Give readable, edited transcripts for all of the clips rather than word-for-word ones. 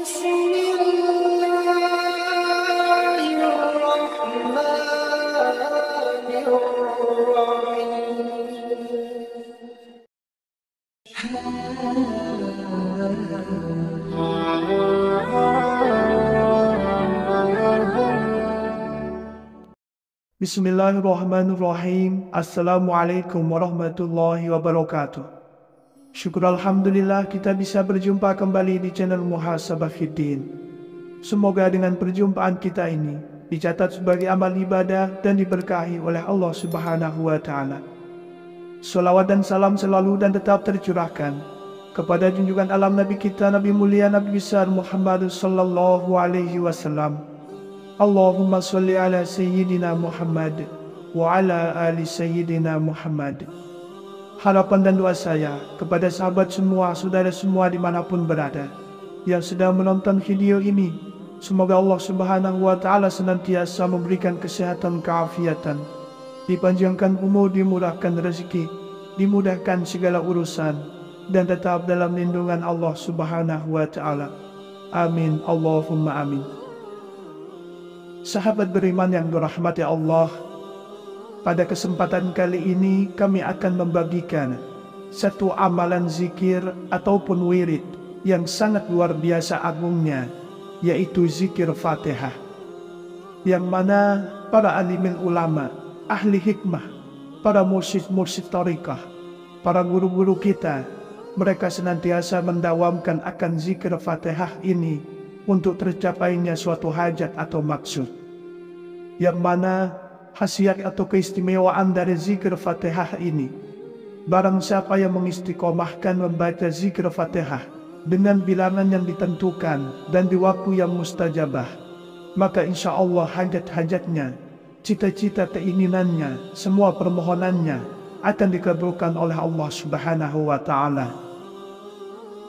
Bismillahirrahmanirrahim. Assalamualaikum warahmatullahi wabarakatuh. Syukur Alhamdulillah kita bisa berjumpa kembali di channel Muhasabah Fiddin. Semoga dengan perjumpaan kita ini dicatat sebagai amal ibadah dan diberkahi oleh Allah Subhanahu wa Ta'ala. Salawat dan salam selalu dan tetap tercurahkan kepada junjungan alam Nabi kita, Nabi mulia, Nabi besar Muhammad sallallahu alaihi wasallam. Allahumma salli ala Sayyidina Muhammad wa ala ali Sayyidina Muhammad. Harapan dan doa saya kepada sahabat semua, saudara semua dimanapun berada yang sedang menonton video ini, semoga Allah Subhanahu wa Ta'ala senantiasa memberikan kesehatan, keafiatan, dipanjangkan umur, dimurahkan rezeki, dimudahkan segala urusan, dan tetap dalam lindungan Allah Subhanahu wa Ta'ala. Amin, Allahumma amin. Sahabat beriman yang dirahmati Allah, pada kesempatan kali ini kami akan membagikan satu amalan zikir ataupun wirid yang sangat luar biasa agungnya, yaitu zikir Fatihah, yang mana para alimil ulama, ahli hikmah, para mursyid-mursyid tariqah, para guru-guru kita, mereka senantiasa mendawamkan akan zikir Fatihah ini untuk tercapainya suatu hajat atau maksud, yang mana khasiat atau keistimewaan dari zikir Fatihah ini, barang siapa yang mengistiqomahkan membaca zikir Fatihah dengan bilangan yang ditentukan dan di waktu yang mustajabah, maka insya Allah hajat-hajatnya, cita-cita keinginannya, semua permohonannya akan dikabulkan oleh Allah Subhanahu wa Ta'ala.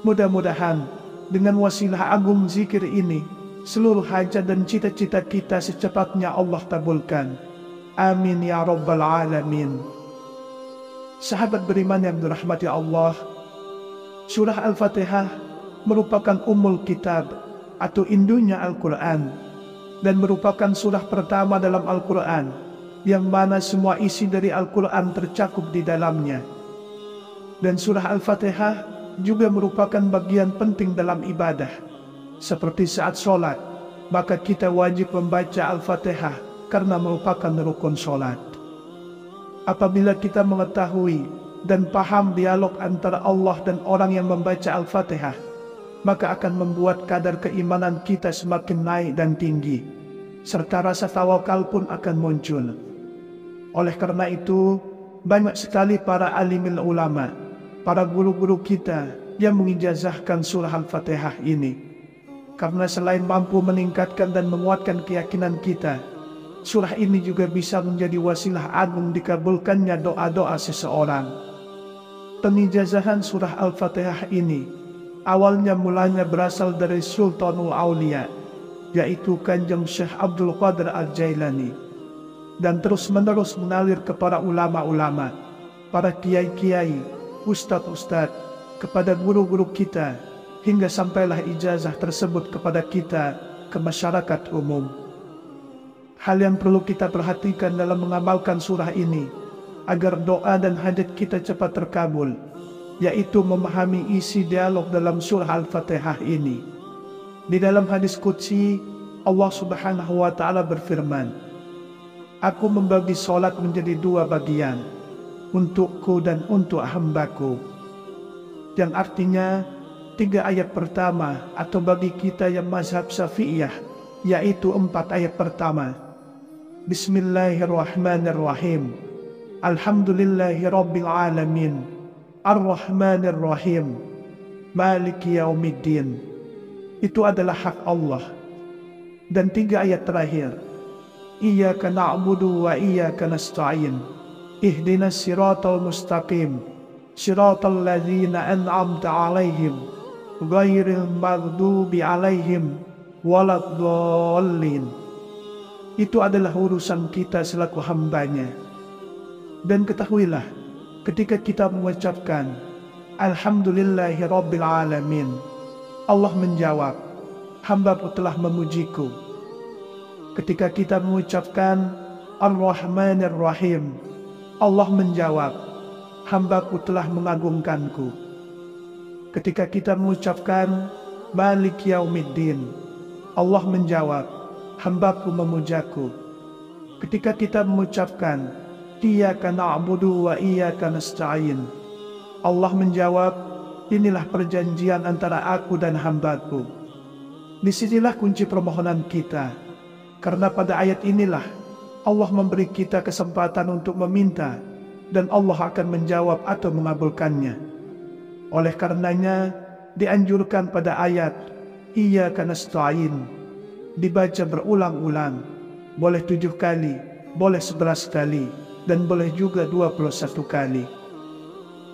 Mudah-mudahan dengan wasilah agung zikir ini, seluruh hajat dan cita-cita kita secepatnya Allah kabulkan. Amin ya rabbal alamin. Sahabat beriman yang dirahmati Allah, surah Al-Fatihah merupakan ummul kitab atau induknya Al-Quran, dan merupakan surah pertama dalam Al-Quran yang mana semua isi dari Al-Quran tercakup di dalamnya. Dan surah Al-Fatihah juga merupakan bagian penting dalam ibadah. Seperti saat sholat, maka kita wajib membaca Al-Fatihah karena merupakan rukun sholat. Apabila kita mengetahui dan paham dialog antara Allah dan orang yang membaca Al-Fatihah, maka akan membuat kadar keimanan kita semakin naik dan tinggi, serta rasa tawakal pun akan muncul. Oleh karena itu, banyak sekali para alimil ulama, para guru-guru kita yang mengijazahkan surah Al-Fatihah ini, karena selain mampu meningkatkan dan menguatkan keyakinan kita, surah ini juga bisa menjadi wasilah agung dikabulkannya doa-doa seseorang. Pengijazahan surah Al-Fatihah ini awalnya mulanya berasal dari Sultanul Aulia, yaitu Kanjeng Syekh Abdul Qadir Al-Jailani, dan terus-menerus mengalir kepada ulama-ulama, para kiai-kiai, ustadz-ustadz, kepada guru-guru kita, hingga sampailah ijazah tersebut kepada kita, ke masyarakat umum. Hal yang perlu kita perhatikan dalam mengamalkan surah ini, agar doa dan hajat kita cepat terkabul, yaitu memahami isi dialog dalam surah Al-Fatihah ini. Di dalam hadis qudsi, Allah Subhanahu wa Ta'ala berfirman, "Aku membagi solat menjadi dua bagian, untukku dan untuk hambaku." Yang artinya, 3 ayat pertama atau bagi kita yang mazhab Syafi'iyah, yaitu 4 ayat pertama. Bismillahirrahmanirrahim. Alhamdulillahi rabbil alamin. Ar-Rahmanir-Rahim. Maliki yaumiddin. Itu adalah hak Allah. Dan 3 ayat terakhir, Iyyaka na'budu wa iyyaka nasta'in. Ihdinas siratal mustaqim. Siratal ladzina an'amta 'alaihim. Ghairil maghdubi 'alaihim waladdallin. Itu adalah urusan kita selaku hambanya. Dan ketahuilah, ketika kita mengucapkan Alhamdulillahi Rabbil Alamin, Allah menjawab, hamba-Mu telah memujiku. Ketika kita mengucapkan Ar-Rahmanir Rahim, Allah menjawab, hamba-Ku telah mengagungkanku. Ketika kita mengucapkan Malik Yaumiddin, Allah menjawab, hamba-Ku memujaku. Ketika kita mengucapkan Iyyaka na'budu wa iyyaka nasta'in, Allah menjawab, inilah perjanjian antara aku dan hamba-Ku. Disinilah kunci permohonan kita, karena pada ayat inilah Allah memberi kita kesempatan untuk meminta, dan Allah akan menjawab atau mengabulkannya. Oleh karenanya, dianjurkan pada ayat Iyyaka nasta'in dibaca berulang-ulang, boleh 7 kali, boleh 11 kali, dan boleh juga 21 kali.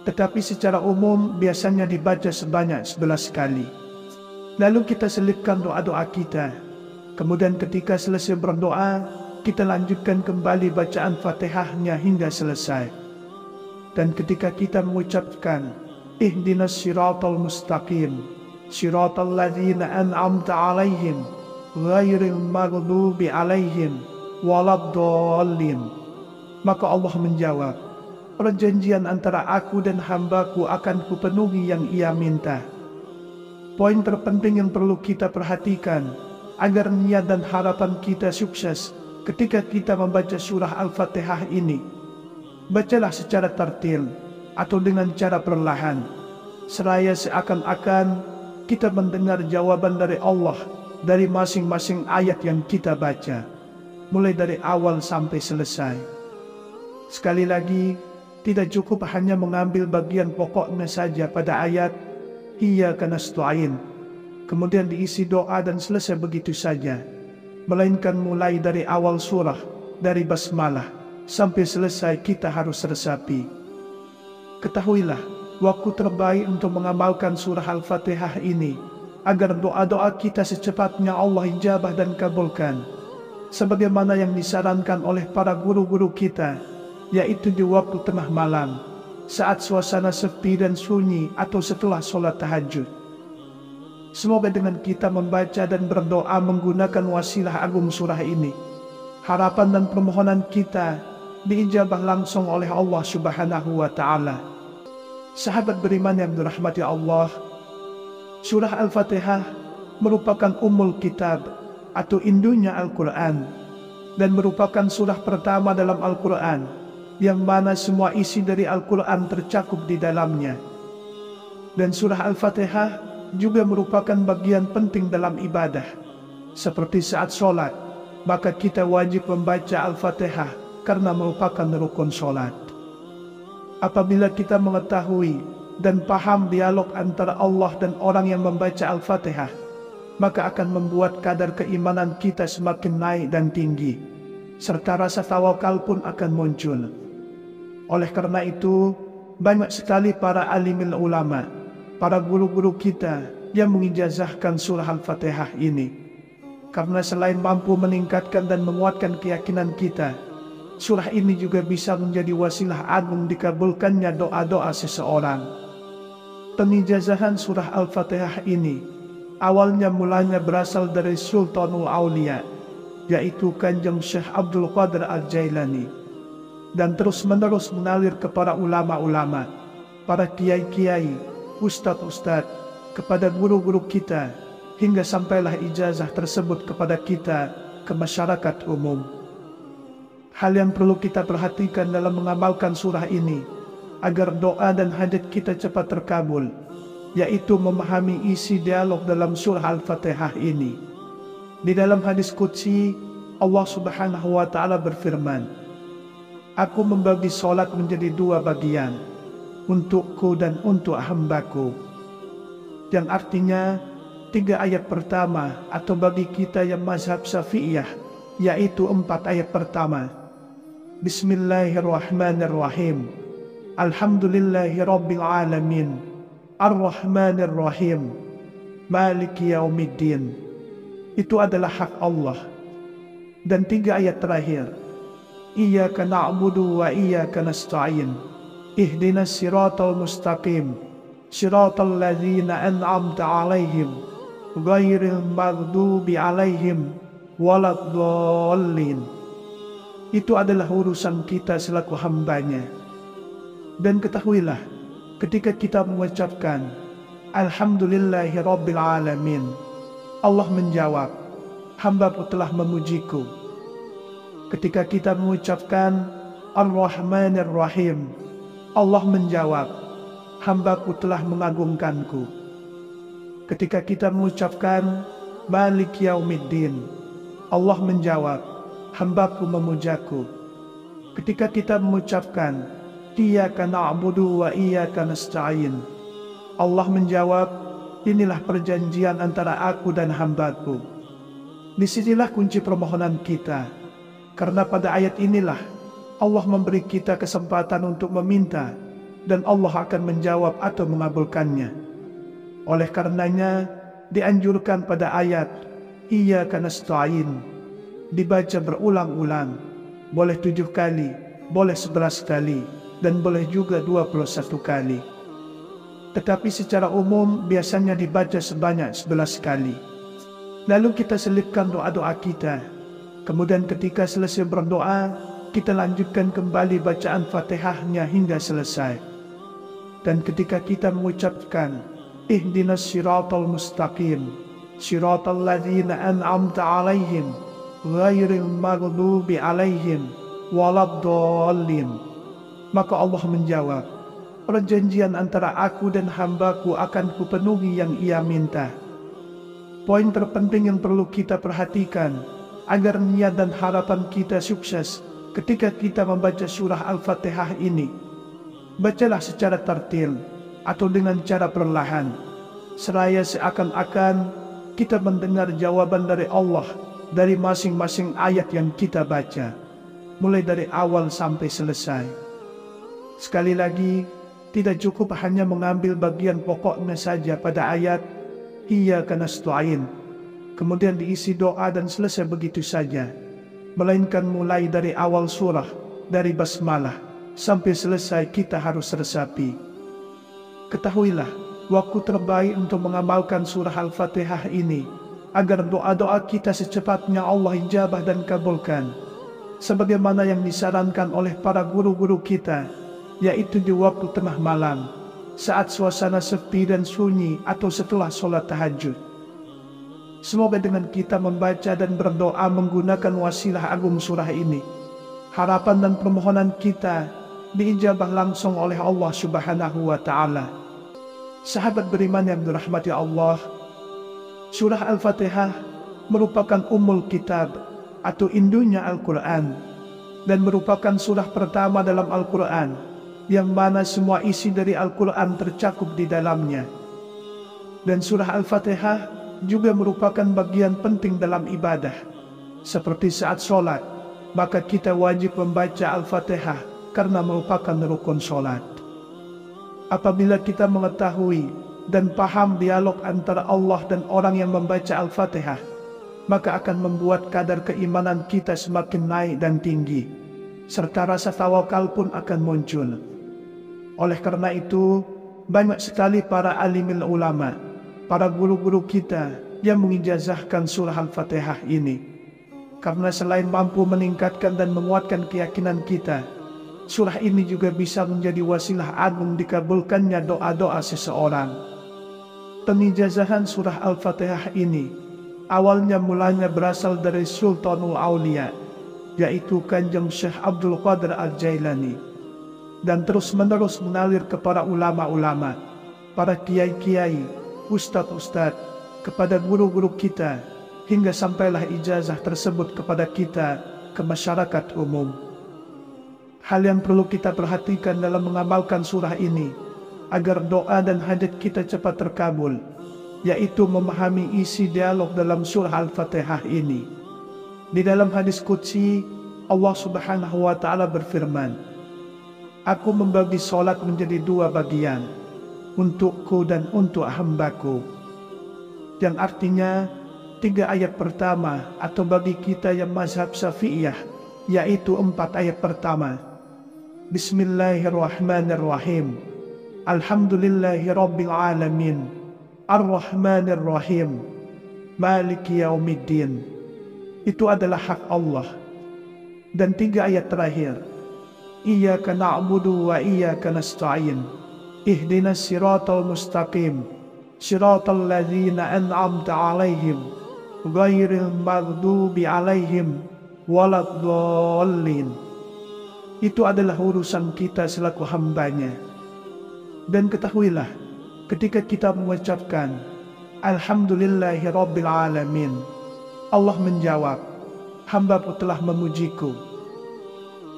Tetapi secara umum biasanya dibaca sebanyak 11 kali. Lalu kita selipkan doa-doa kita. Kemudian ketika selesai berdoa, kita lanjutkan kembali bacaan Fatihahnya hingga selesai. Dan ketika kita mengucapkan Ihdinas siratal mustaqim, siratal ladzina an'amta alaihim, ghairil maghdubi alaihim, waladdallin, maka Allah menjawab, perjanjian antara aku dan hamba-Ku akan kupenuhi yang ia minta. Poin terpenting yang perlu kita perhatikan agar niat dan harapan kita sukses ketika kita membaca surah Al-Fatihah ini, bacalah secara tartil atau dengan cara perlahan, seraya seakan-akan kita mendengar jawaban dari Allah dari masing-masing ayat yang kita baca, mulai dari awal sampai selesai. Sekali lagi, tidak cukup hanya mengambil bagian pokoknya saja pada ayat Iyyaka nasta'in, kemudian diisi doa dan selesai begitu saja, melainkan mulai dari awal surah, dari basmalah sampai selesai kita harus resapi. Ketahuilah, waktu terbaik untuk mengamalkan surah Al-Fatihah ini agar doa-doa kita secepatnya Allah ijabah dan kabulkan, sebagaimana yang disarankan oleh para guru-guru kita, yaitu di waktu tengah malam, saat suasana sepi dan sunyi atau setelah sholat tahajud. Semoga dengan kita membaca dan berdoa menggunakan wasilah agung surah ini, harapan dan permohonan kita diijabah langsung oleh Allah Subhanahu wa Ta'ala. Sahabat beriman yang dirahmati Allah, surah Al-Fatihah merupakan ummul kitab atau induknya Al-Quran, dan merupakan surah pertama dalam Al-Quran yang mana semua isi dari Al-Quran tercakup di dalamnya. Dan surah Al-Fatihah juga merupakan bagian penting dalam ibadah. Seperti saat sholat, maka kita wajib membaca Al-Fatihah karena merupakan rukun sholat. Apabila kita mengetahui dan paham dialog antara Allah dan orang yang membaca Al-Fatihah, maka akan membuat kadar keimanan kita semakin naik dan tinggi, serta rasa tawakal pun akan muncul. Oleh karena itu, banyak sekali para alimil ulama, para guru-guru kita yang mengijazahkan surah Al-Fatihah ini. Karena selain mampu meningkatkan dan menguatkan keyakinan kita, surah ini juga bisa menjadi wasilah agung dikabulkannya doa-doa seseorang. Pengijazahan surah Al-Fatihah ini awalnya mulanya berasal dari Sultanul Aulia, yaitu Kanjeng Syekh Abdul Qadir Al-Jailani, dan terus-menerus mengalir kepada ulama-ulama, para kiai-kiai, ustadz-ustadz, kepada guru-guru kita, hingga sampailah ijazah tersebut kepada kita, ke masyarakat umum. Hal yang perlu kita perhatikan dalam mengamalkan surah ini, agar doa dan hajat kita cepat terkabul, yaitu memahami isi dialog dalam surah Al-Fatihah ini. Di dalam hadis qudsi, Allah Subhanahu wa Ta'ala berfirman, Aku membagi solat menjadi 2 bagian, untukku dan untuk hamba-Ku. Yang artinya 3 ayat pertama atau bagi kita yang mazhab Syafi'iyah, yaitu 4 ayat pertama. Bismillahirrahmanirrahim. Alhamdulillahirabbil alamin. Ar-Rahmanir-Rahim. Maliki yaumiddin. Itu adalah hak Allah. Dan 3 ayat terakhir, Iyyaka na'budu wa iyyaka nasta'in. Ihdinas siratal mustaqim, siratal ladzina an'amta alaihim, ghairil maghdubi alaihim waladdallin. Itu adalah urusan kita selaku hambanya. Dan ketahuilah, ketika kita mengucapkan Alhamdulillahi Rabbil Alamin, Allah menjawab, hambaku telah memujiku. Ketika kita mengucapkan Ar-Rahmanir Rahim, Allah menjawab, hambaku telah mengagungkanku. Ketika kita mengucapkan Malik Yaumiddin, Allah menjawab, hambaku memujaku. Ketika kita mengucapkan Iyyaka na'budu wa iyyaka nasta'in, Allah menjawab, inilah perjanjian antara aku dan hambaku. Disinilah kunci permohonan kita, karena pada ayat inilah Allah memberi kita kesempatan untuk meminta, dan Allah akan menjawab atau mengabulkannya. Oleh karenanya, dianjurkan pada ayat Iyyaka nasta'in dibaca berulang-ulang, boleh 7 kali, boleh 11 kali, dan boleh juga 21 kali. Tetapi secara umum biasanya dibaca sebanyak 11 kali. Lalu kita selipkan doa-doa kita. Kemudian ketika selesai berdoa, kita lanjutkan kembali bacaan Fatihahnya hingga selesai. Dan ketika kita mengucapkan Ihdinas siratal mustaqim, siratal ladzina an'amta alaihim, ghairil maghdubi alaihim waladdallin, maka Allah menjawab, perjanjian antara aku dan hambaku akan kupenuhi yang ia minta. Poin terpenting yang perlu kita perhatikan agar niat dan harapan kita sukses ketika kita membaca surah Al-Fatihah ini, bacalah secara tartil atau dengan cara perlahan, seraya seakan-akan kita mendengar jawaban dari Allah dari masing-masing ayat yang kita baca, mulai dari awal sampai selesai. Sekali lagi, tidak cukup hanya mengambil bagian pokoknya saja pada ayat Iyyaka nasta'in, kemudian diisi doa dan selesai begitu saja, melainkan mulai dari awal surah, dari basmalah sampai selesai kita harus resapi. Ketahuilah, waktu terbaik untuk mengamalkan surah Al-Fatihah ini agar doa-doa kita secepatnya Allah ijabah dan kabulkan, sebagaimana yang disarankan oleh para guru-guru kita, yaitu di waktu tengah malam, saat suasana sepi dan sunyi atau setelah sholat tahajud. Semoga dengan kita membaca dan berdoa menggunakan wasilah agung surah ini, harapan dan permohonan kita diijabah langsung oleh Allah Subhanahu wa Ta'ala. Sahabat beriman yang dirahmati Allah, surah Al-Fatihah merupakan ummul kitab atau induknya Al-Quran, dan merupakan surah pertama dalam Al-Quran yang mana semua isi dari Al-Quran tercakup di dalamnya. Dan surah Al-Fatihah juga merupakan bagian penting dalam ibadah. Seperti saat sholat, maka kita wajib membaca Al-Fatihah karena merupakan rukun sholat. Apabila kita mengetahui dan paham dialog antara Allah dan orang yang membaca Al-Fatihah, maka akan membuat kadar keimanan kita semakin naik dan tinggi, serta rasa tawakal pun akan muncul. Oleh karena itu, banyak sekali para alimil ulama, para guru-guru kita yang mengijazahkan surah Al-Fatihah ini. Karena selain mampu meningkatkan dan menguatkan keyakinan kita, surah ini juga bisa menjadi wasilah agung dikabulkannya doa-doa seseorang. Pengijazahan surah Al-Fatihah ini awalnya mulanya berasal dari Sultanul Aulia, yaitu Kanjeng Syekh Abdul Qadir Al-Jailani, dan terus-menerus mengalir kepada ulama-ulama, para kiai-kiai, ustadz-ustadz, kepada guru-guru kita, hingga sampailah ijazah tersebut kepada kita, ke masyarakat umum. Hal yang perlu kita perhatikan dalam mengamalkan surah ini, agar doa dan hajat kita cepat terkabul, yaitu memahami isi dialog dalam surah Al-Fatihah ini. Di dalam hadis qudsi, Allah Subhanahu wa Ta'ala berfirman, Aku membagi solat menjadi 2 bagian, untukku dan untuk hambaku. Yang artinya, 3 ayat pertama atau bagi kita yang mazhab Syafi'iyah, yaitu 4 ayat pertama. Bismillahirrahmanirrahim. Alhamdulillahi Rabbil Alamin. Ar-Rahmanir Rahim. Maliki yaumiddin. Itu adalah hak Allah. Dan 3 ayat terakhir, Iyyaka na'budu wa iyyaka nasta'in. Ihdinas siratal mustaqim. Siratal ladzina an'amta 'alaihim ghairil maghdubi 'alaihim waladdallin. Itu adalah urusan kita selaku hambanya. Dan ketahuilah, ketika kita mengucapkan Alhamdulillahi Rabbil Alamin, Allah menjawab, hamba-Mu telah memujiku.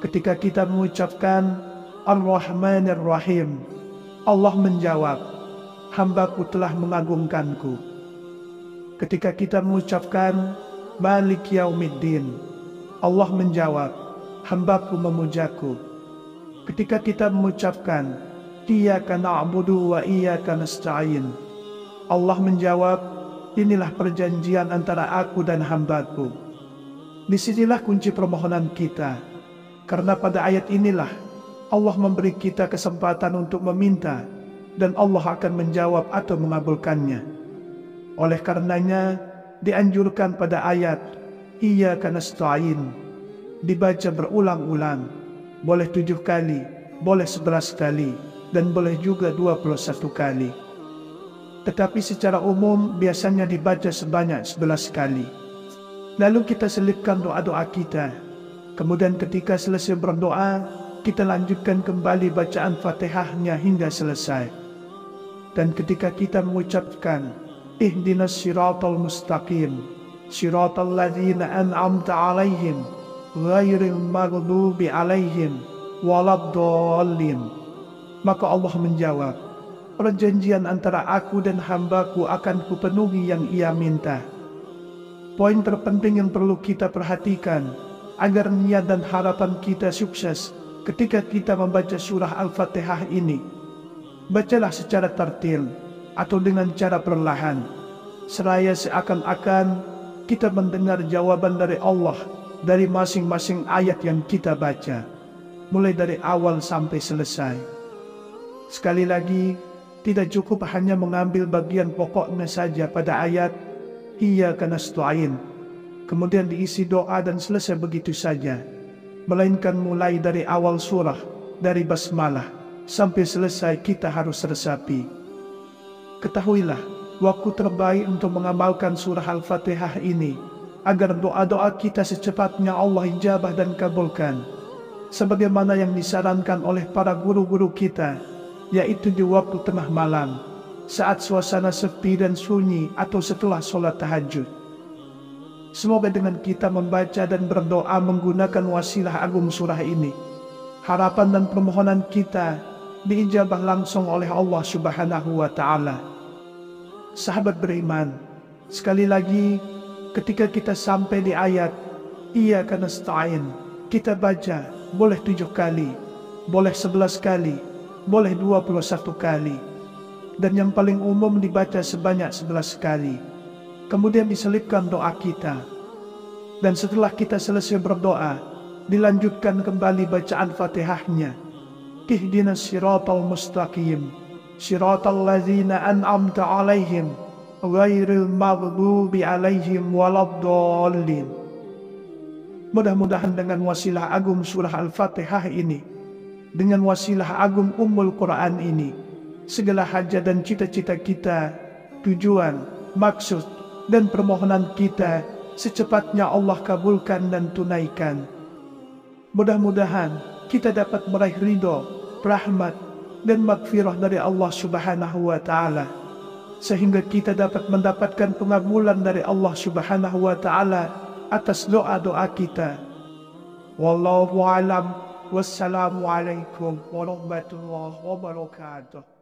Ketika kita mengucapkan Ar-Rahmanir Rahim, Allah menjawab, hamba-Ku telah mengagungkanku. Ketika kita mengucapkan Malik Yaumiddin, Allah menjawab, hamba-Ku memujaku. Ketika kita mengucapkan Iyyaka na'budu wa iyyaka nasta'in, Allah menjawab, inilah perjanjian antara aku dan hamba-Ku. Disinilah kunci permohonan kita, karena pada ayat inilah Allah memberi kita kesempatan untuk meminta, dan Allah akan menjawab atau mengabulkannya. Oleh karenanya, dianjurkan pada ayat Iyyaka nasta'in dibaca berulang-ulang, boleh 7 kali, boleh 11 kali, dan boleh juga 21 kali. Tetapi secara umum biasanya dibaca sebanyak 11 kali. Lalu kita selipkan doa-doa kita. Kemudian ketika selesai berdoa, kita lanjutkan kembali bacaan Fatihahnya hingga selesai. Dan ketika kita mengucapkan Ihdinas siratal mustaqim, siratal ladzina an'amta 'alaihim ghairil maghdubi 'alaihim waladdallin, maka Allah menjawab, perjanjian antara aku dan hamba-Ku akan kupenuhi yang ia minta. Poin terpenting yang perlu kita perhatikan agar niat dan harapan kita sukses ketika kita membaca surah Al-Fatihah ini, bacalah secara tartil atau dengan cara perlahan, seraya seakan-akan kita mendengar jawaban dari Allah dari masing-masing ayat yang kita baca, mulai dari awal sampai selesai. Sekali lagi, tidak cukup hanya mengambil bagian pokoknya saja pada ayat Iyyaka nasta'in, kemudian diisi doa dan selesai begitu saja, melainkan mulai dari awal surah, dari basmalah sampai selesai kita harus resapi. Ketahuilah, waktu terbaik untuk mengamalkan surah Al-Fatihah ini agar doa-doa kita secepatnya Allah ijabah dan kabulkan, sebagaimana yang disarankan oleh para guru-guru kita, yaitu di waktu tengah malam, saat suasana sepi dan sunyi atau setelah sholat tahajud. Semoga dengan kita membaca dan berdoa menggunakan wasilah agung surah ini, harapan dan permohonan kita diijabah langsung oleh Allah Subhanahu wa Ta'ala. Sahabat beriman, sekali lagi, ketika kita sampai di ayat Iyyaka nasta'in, kita baca boleh 7 kali, boleh 11 kali, boleh 21 kali, dan yang paling umum dibaca sebanyak 11 kali. Kemudian diselipkan doa kita, dan setelah kita selesai berdoa, dilanjutkan kembali bacaan Fatihahnya. Ihdinas siratal mustaqim, siratal ladzina an'amta 'alaihim ghairil maghdubi 'alaihim waladdallin. Mudah-mudahan dengan wasilah agung surah Al-Fatihah ini, dengan wasilah agung Ummul Quran ini, segala hajat dan cita-cita kita, tujuan, maksud, dan permohonan kita secepatnya Allah kabulkan dan tunaikan. Mudah-mudahan kita dapat meraih ridho, rahmat, dan magfirah dari Allah Subhanahu wa Ta'ala, sehingga kita dapat mendapatkan pengabulan dari Allah Subhanahu wa Ta'ala atas doa-doa kita. Wallahu a'lam. Wassalamualaikum warahmatullahi wabarakatuh.